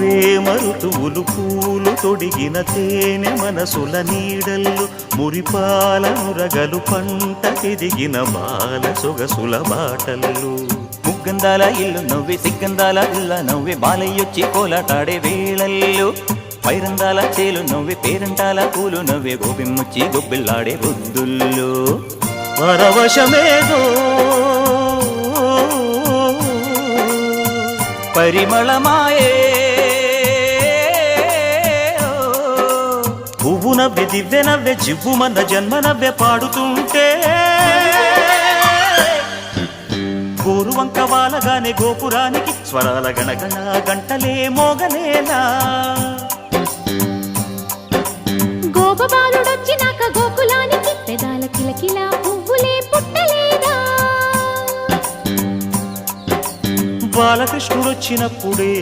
ప్రేమ ఋతువులు పూలు తొడిగిన తేనె మనసుల నీడల్లు మురిపాల నురగలు పంట ఎదిగిన బాల సొగసుల బాటల్లు ముగ్గందాల ఇల్లు నవ్వి సిగ్గందాల ఇల్ల నవ్వి బాలయ్యొచ్చి కోలాటాడే వేళల్లు పైరందాల చేలు నవ్వి పేరంటాల పూలు నవ్వే గోపిమ్ముచ్చి గొబ్బిల్లాడే బుద్ధుల్లో పరవశమేదో పరిమళమాయే పువ్వు నవ్వె దివ్వె నవ్వె జివ్వుమన్న జన్మ నవ్వె పాడుతుంటే గోరువంక వాలగానే గోపురానికి స్వరాల గణగణ గంటలే మోగనేలా గోపబాలుడొచ్చినాక గోకులానికి పెదాల కిలకిలా పువ్వులే పుట్టలేదా బాలకృష్ణుడొచ్చినప్పుడే